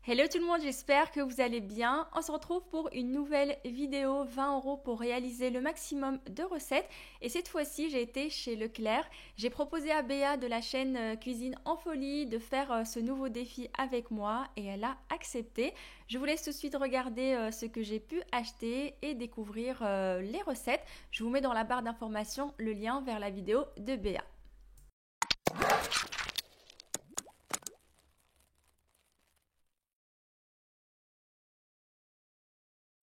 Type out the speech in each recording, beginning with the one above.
Hello tout le monde, j'espère que vous allez bien. On se retrouve pour une nouvelle vidéo 20 € pour réaliser le maximum de recettes. Et cette fois-ci, j'ai été chez Leclerc. J'ai proposé à Béa de la chaîne Cuisine en Folie de faire ce nouveau défi avec moi et elle a accepté. Je vous laisse tout de suite regarder ce que j'ai pu acheter et découvrir les recettes. Je vous mets dans la barre d'informations le lien vers la vidéo de Béa.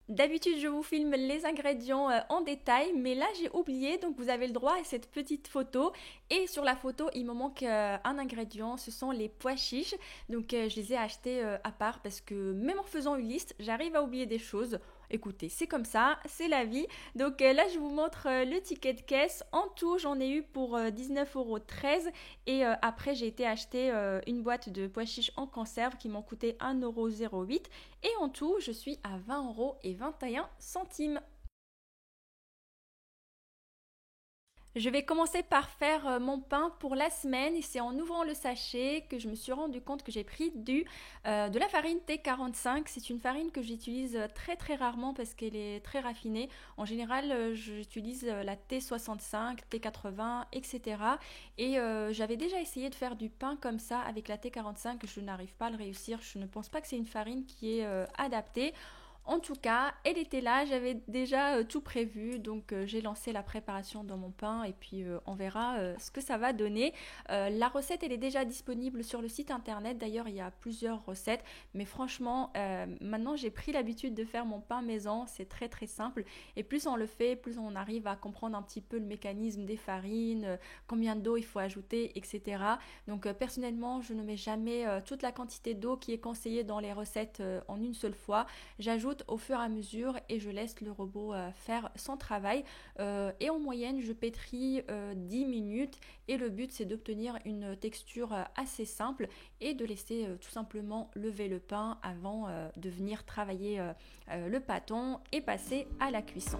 D'habitude, je vous filme les ingrédients en détail, mais là j'ai oublié, donc vous avez le droit à cette petite photo. Et sur la photo, il me manque un ingrédient, ce sont les pois chiches. Donc je les ai achetés à part parce que même en faisant une liste, j'arrive à oublier des choses. Écoutez, c'est comme ça, c'est la vie. Donc là, je vous montre le ticket de caisse. En tout, j'en ai eu pour 19,13 € et après, j'ai été acheter une boîte de pois chiches en conserve qui m'ont coûté 1,08 € et en tout, je suis à 20,21 €. Je vais commencer par faire mon pain pour la semaine et c'est en ouvrant le sachet que je me suis rendu compte que j'ai pris de la farine T45. C'est une farine que j'utilise très très rarement parce qu'elle est très raffinée. En général, j'utilise la T65, T80, etc. Et j'avais déjà essayé de faire du pain comme ça avec la T45. Je n'arrive pas à le réussir. Je ne pense pas que c'est une farine qui est adaptée. En tout cas, elle était là, j'avais déjà tout prévu, donc j'ai lancé la préparation dans mon pain et puis on verra ce que ça va donner. La recette, elle est déjà disponible sur le site internet, d'ailleurs il y a plusieurs recettes, mais franchement, maintenant j'ai pris l'habitude de faire mon pain maison, c'est très très simple et plus on le fait, plus on arrive à comprendre un petit peu le mécanisme des farines, combien d'eau il faut ajouter, etc. Donc personnellement, je ne mets jamais toute la quantité d'eau qui est conseillée dans les recettes en une seule fois. J'ajoute au fur et à mesure et je laisse le robot faire son travail. Et en moyenne, je pétris 10 minutes et le but c'est d'obtenir une texture assez simple et de laisser tout simplement lever le pain avant de venir travailler le pâton et passer à la cuisson.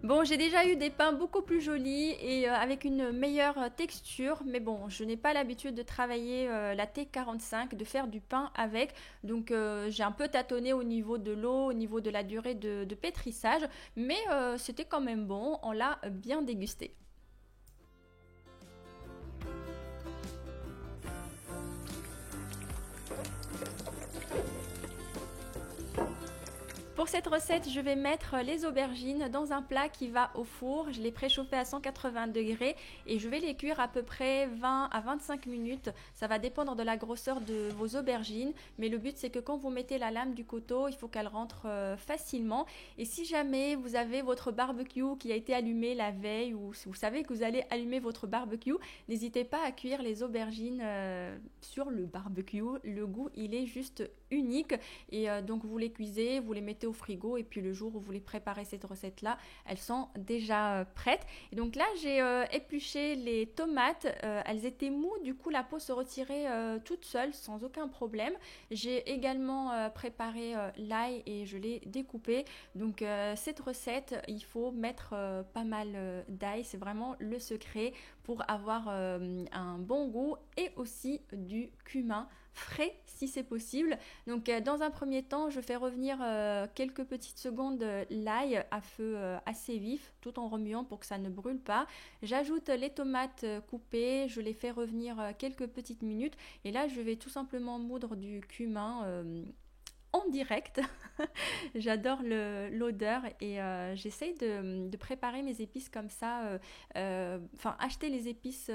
Bon, j'ai déjà eu des pains beaucoup plus jolis et avec une meilleure texture, mais bon, je n'ai pas l'habitude de travailler la T45, de faire du pain avec, donc j'ai un peu tâtonné au niveau de l'eau, au niveau de la durée de pétrissage, mais c'était quand même bon, on l'a bien dégusté. Pour cette recette, je vais mettre les aubergines dans un plat qui va au four. Je les préchauffe à 180 degrés et je vais les cuire à peu près 20 à 25 minutes. Ça va dépendre de la grosseur de vos aubergines, mais le but c'est que quand vous mettez la lame du couteau, il faut qu'elle rentre facilement. Et si jamais vous avez votre barbecue qui a été allumé la veille ou si vous savez que vous allez allumer votre barbecue, n'hésitez pas à cuire les aubergines sur le barbecue. Le goût, il est juste unique et donc vous les cuisez, vous les mettez au frigo et puis le jour où vous voulez préparer cette recette là, elles sont déjà prêtes. Et donc là j'ai épluché les tomates, elles étaient moues, du coup la peau se retirait toute seule sans aucun problème. J'ai également préparé l'ail et je l'ai découpé. Donc cette recette, il faut mettre pas mal d'ail, c'est vraiment le secret pour avoir un bon goût et aussi du cumin frais si c'est possible. Donc dans un premier temps, je fais revenir quelques petites secondes l'ail à feu assez vif tout en remuant pour que ça ne brûle pas. J'ajoute les tomates coupées, je les fais revenir quelques petites minutes et là je vais tout simplement moudre du cumin en direct. J'adore l'odeur et j'essaye de préparer mes épices comme ça. Enfin, acheter les épices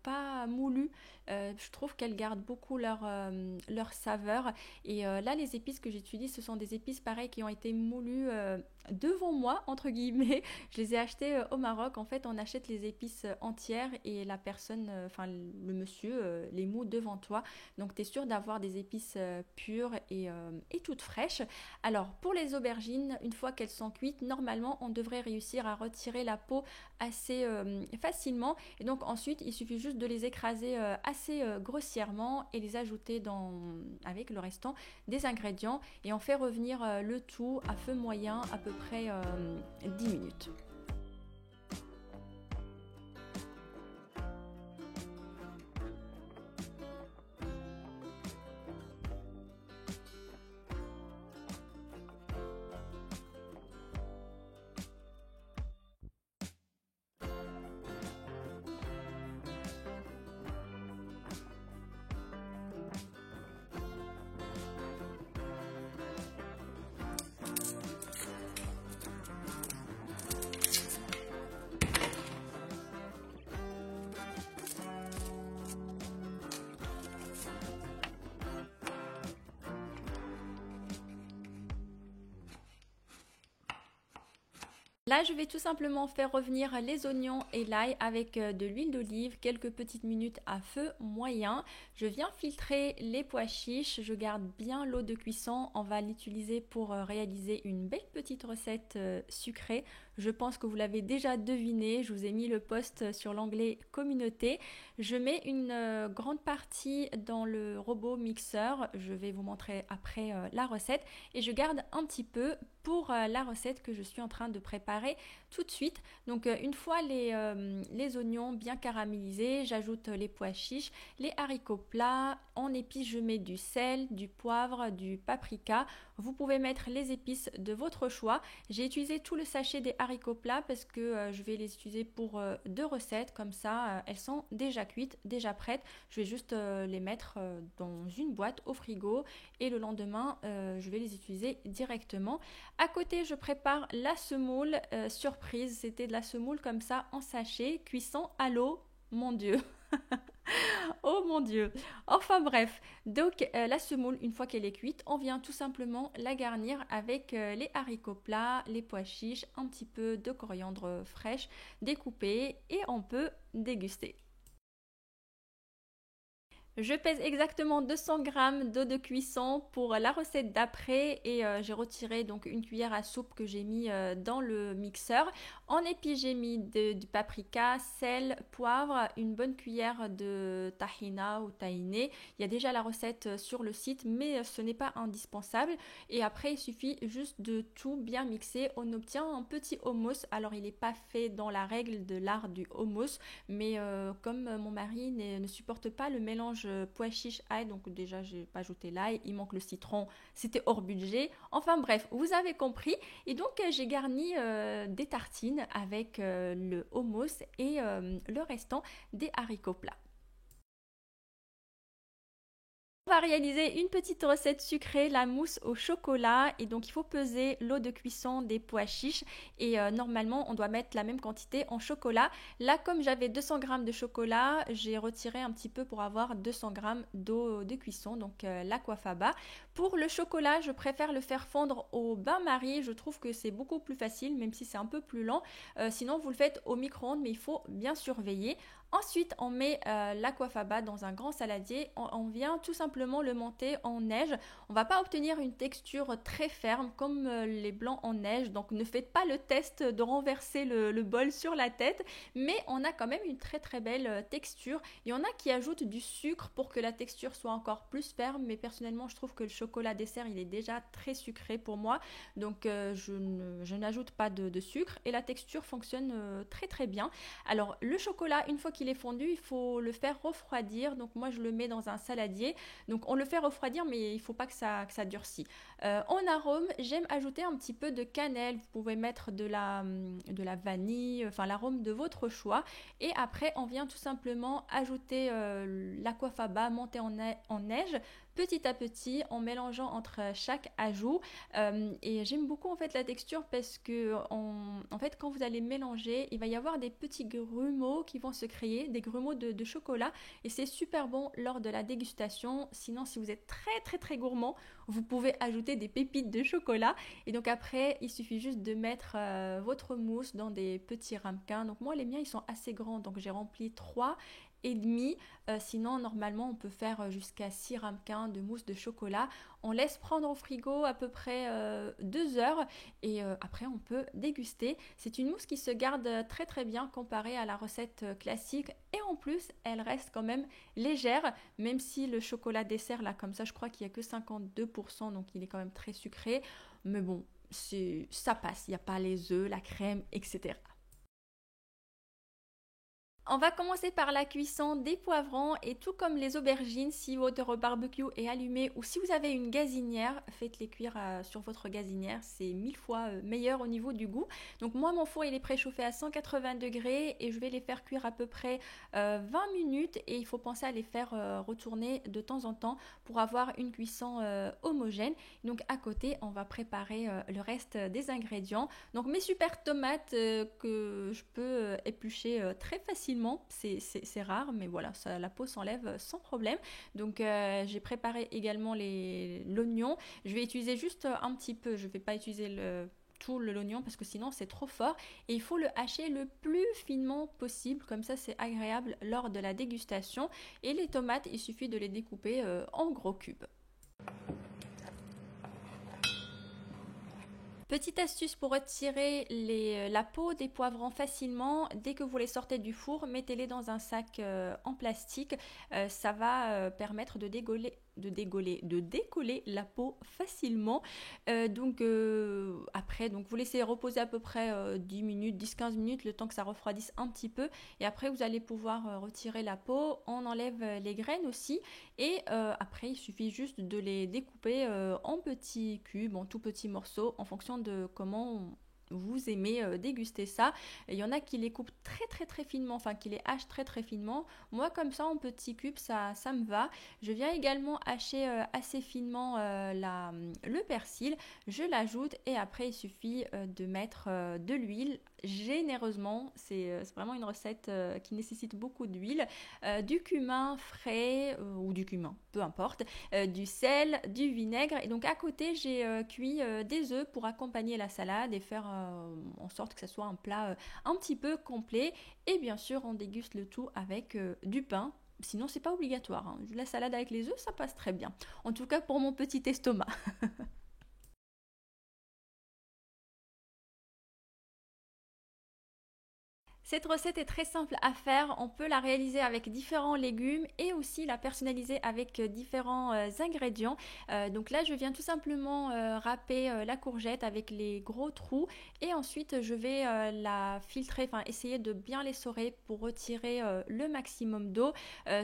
pas moulues, je trouve qu'elles gardent beaucoup leur saveur. Et là, les épices que j'utilise, ce sont des épices pareilles qui ont été moulues devant moi, entre guillemets. Je les ai achetées au Maroc. En fait, on achète les épices entières et la personne, enfin le monsieur, les moud devant toi. Donc, tu es sûr d'avoir des épices pures et toutes fraîches. Alors, pour les aubergines, une fois qu'elles sont cuites, normalement, on devrait réussir à retirer la peau assez facilement. Et donc, ensuite, il suffit juste de les écraser assez grossièrement et les ajouter avec le restant des ingrédients. Et on fait revenir le tout à feu moyen à peu près 10 minutes. Là, je vais tout simplement faire revenir les oignons et l'ail avec de l'huile d'olive, quelques petites minutes à feu moyen. Je viens filtrer les pois chiches, je garde bien l'eau de cuisson. On va l'utiliser pour réaliser une belle petite recette sucrée. Je pense que vous l'avez déjà deviné, je vous ai mis le post sur l'onglet communauté. Je mets une grande partie dans le robot mixeur, je vais vous montrer après la recette et je garde un petit peu pour la recette que je suis en train de préparer tout de suite. Donc une fois les oignons bien caramélisés, j'ajoute les pois chiches, les haricots plats. En épices, je mets du sel, du poivre, du paprika. Vous pouvez mettre les épices de votre choix. J'ai utilisé tout le sachet des haricots plats parce que je vais les utiliser pour deux recettes. Comme ça, elles sont déjà cuites, déjà prêtes. Je vais juste les mettre dans une boîte au frigo et le lendemain, je vais les utiliser directement. À côté, je prépare la semoule. Surprise, c'était de la semoule comme ça en sachet, cuisson à l'eau. Mon Dieu! Oh mon Dieu! Enfin bref, donc la semoule, une fois qu'elle est cuite, on vient tout simplement la garnir avec les haricots plats, les pois chiches, un petit peu de coriandre fraîche découpée et on peut déguster. Je pèse exactement 200 grammes d'eau de cuisson pour la recette d'après et j'ai retiré donc une cuillère à soupe que j'ai mis dans le mixeur. En épices, j'ai mis du paprika, sel, poivre, une bonne cuillère de tahina ou tahiné. Il y a déjà la recette sur le site mais ce n'est pas indispensable. Et après, il suffit juste de tout bien mixer. On obtient un petit hummus. Alors, il n'est pas fait dans la règle de l'art du hummus, mais comme mon mari ne supporte pas le mélange pois chiche ail, donc déjà j'ai pas ajouté l'ail, il manque le citron, c'était hors budget. Enfin bref, vous avez compris. Et donc j'ai garni des tartines avec le hummus et le restant des haricots plats. On va réaliser une petite recette sucrée, la mousse au chocolat. Et donc il faut peser l'eau de cuisson des pois chiches et normalement on doit mettre la même quantité en chocolat. Là, comme j'avais 200 grammes de chocolat, j'ai retiré un petit peu pour avoir 200 grammes d'eau de cuisson, donc l'aquafaba. Pour le chocolat, je préfère le faire fondre au bain-marie. Je trouve que c'est beaucoup plus facile, même si c'est un peu plus lent. Sinon, vous le faites au micro-ondes, mais il faut bien surveiller. Ensuite, on met l'aquafaba dans un grand saladier. On vient tout simplement le monter en neige. On ne va pas obtenir une texture très ferme comme les blancs en neige. Donc, ne faites pas le test de renverser le bol sur la tête. Mais on a quand même une très très belle texture. Il y en a qui ajoutent du sucre pour que la texture soit encore plus ferme. Mais personnellement, je trouve que le chocolat dessert, il est déjà très sucré pour moi. Donc, je n'ajoute pas de sucre. Et la texture fonctionne très très bien. Alors, le chocolat, une fois qu'il est fondu, il faut le faire refroidir. Donc moi je le mets dans un saladier. Donc on le fait refroidir mais il ne faut pas que ça durcisse. En arôme, j'aime ajouter un petit peu de cannelle. Vous pouvez mettre de la vanille, enfin l'arôme de votre choix. Et après on vient tout simplement ajouter l'aquafaba monté en neige petit à petit en mélangeant entre chaque ajout. Et j'aime beaucoup en fait la texture parce que en fait quand vous allez mélanger, il va y avoir des petits grumeaux qui vont se créer, des grumeaux de chocolat, et c'est super bon lors de la dégustation. Sinon, si vous êtes très très très gourmand, vous pouvez ajouter des pépites de chocolat. Et donc après, il suffit juste de mettre votre mousse dans des petits ramequins. Donc moi, les miens, ils sont assez grands, donc j'ai rempli 3 et demi. Sinon, normalement, on peut faire jusqu'à 6 ramequins de mousse de chocolat. On laisse prendre au frigo à peu près 2 heures et après, on peut déguster. C'est une mousse qui se garde très très bien comparée à la recette classique et en plus, elle reste quand même légère, même si le chocolat dessert, là, comme ça, je crois qu'il n'y a que 52%, donc il est quand même très sucré. Mais bon, ça passe, il n'y a pas les œufs, la crème, etc. On va commencer par la cuisson des poivrons et tout comme les aubergines, si votre barbecue est allumé ou si vous avez une gazinière, faites-les cuire sur votre gazinière, c'est 1000 fois meilleur au niveau du goût. Donc moi mon four il est préchauffé à 180 degrés et je vais les faire cuire à peu près 20 minutes et il faut penser à les faire retourner de temps en temps pour avoir une cuisson homogène. Donc à côté on va préparer le reste des ingrédients. Donc mes super tomates que je peux éplucher très facilement, c'est rare, mais voilà, ça, la peau s'enlève sans problème. Donc j'ai préparé également l'oignon. Je vais utiliser juste un petit peu, je ne vais pas utiliser tout l'oignon parce que sinon c'est trop fort et il faut le hacher le plus finement possible, comme ça c'est agréable lors de la dégustation. Et les tomates, il suffit de les découper en gros cubes. Petite astuce pour retirer la peau des poivrons facilement, dès que vous les sortez du four, mettez-les dans un sac en plastique. Ça va permettre de décoller la peau facilement. Après, donc vous laissez reposer à peu près 10 minutes, 10-15 minutes, le temps que ça refroidisse un petit peu. Et après, vous allez pouvoir retirer la peau. On enlève les graines aussi. Et après, il suffit juste de les découper en petits cubes, en tout petits morceaux, en fonction de comment vous aimez déguster ça. Il y en a qui les coupent très très très finement, enfin qui les hachent très très finement. Moi comme ça en petits cubes ça me va. Je viens également hacher assez finement le persil. Je l'ajoute et après il suffit de mettre de l'huile généreusement. C'est vraiment une recette qui nécessite beaucoup d'huile, du cumin frais ou du cumin, peu importe, du sel, du vinaigre. Et donc à côté j'ai cuit des œufs pour accompagner la salade et faire en sorte que ce soit un plat un petit peu complet. Et bien sûr on déguste le tout avec du pain. Sinon c'est pas obligatoire, hein. La salade avec les œufs ça passe très bien. En tout cas pour mon petit estomac. Cette recette est très simple à faire, on peut la réaliser avec différents légumes et aussi la personnaliser avec différents ingrédients. Donc là je viens tout simplement râper la courgette avec les gros trous et ensuite je vais la filtrer, enfin essayer de bien l'essorer pour retirer le maximum d'eau.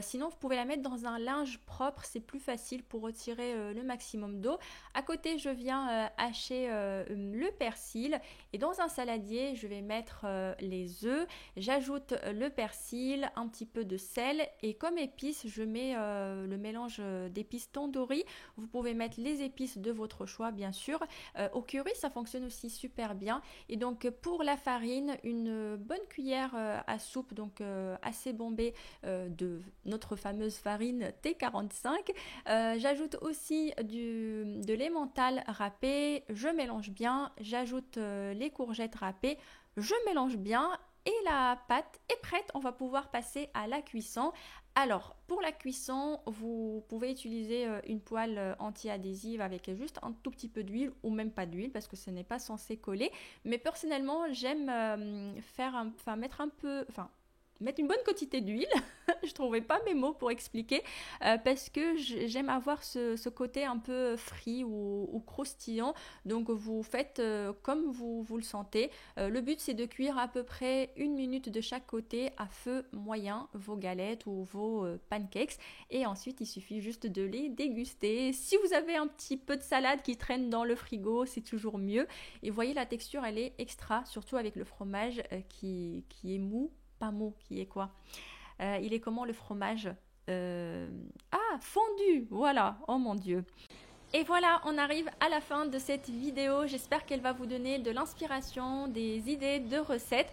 Sinon vous pouvez la mettre dans un linge propre, c'est plus facile pour retirer le maximum d'eau. À côté je viens hacher le persil et dans un saladier je vais mettre les œufs. J'ajoute le persil, un petit peu de sel et comme épices, je mets le mélange d'épices tandoori. Vous pouvez mettre les épices de votre choix, bien sûr. Au curry, ça fonctionne aussi super bien. Et donc pour la farine, une bonne cuillère à soupe, donc assez bombée de notre fameuse farine T45. J'ajoute aussi de l'emmental râpé. Je mélange bien. J'ajoute les courgettes râpées. Je mélange bien et la pâte est prête, on va pouvoir passer à la cuisson. Alors, pour la cuisson, vous pouvez utiliser une poêle anti-adhésive avec juste un tout petit peu d'huile ou même pas d'huile parce que ce n'est pas censé coller. Mais personnellement, j'aime mettre une bonne quantité d'huile. Je ne trouvais pas mes mots pour expliquer parce que j'aime avoir ce côté un peu frit ou croustillant. Donc vous faites comme vous le sentez. Le but c'est de cuire à peu près 1 minute de chaque côté à feu moyen vos galettes ou vos pancakes et ensuite il suffit juste de les déguster. Si vous avez un petit peu de salade qui traîne dans le frigo, c'est toujours mieux. Et vous voyez la texture elle est extra, surtout avec le fromage qui est mou, pas mou, qui est quoi il est comment le fromage? fondu, voilà, oh mon Dieu. Et voilà, on arrive à la fin de cette vidéo. J'espère qu'elle va vous donner de l'inspiration, des idées de recettes.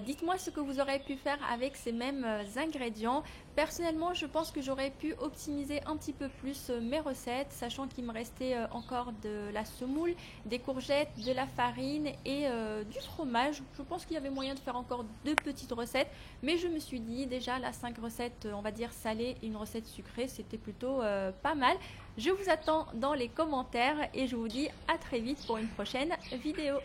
Dites-moi ce que vous aurez pu faire avec ces mêmes ingrédients. Personnellement, je pense que j'aurais pu optimiser un petit peu plus mes recettes, sachant qu'il me restait encore de la semoule, des courgettes, de la farine et du fromage. Je pense qu'il y avait moyen de faire encore deux petites recettes, mais je me suis dit déjà la 5 recettes, on va dire salées et une recette sucrée, c'était plutôt pas mal. Je vous attends dans les commentaires et je vous dis à très vite pour une prochaine vidéo.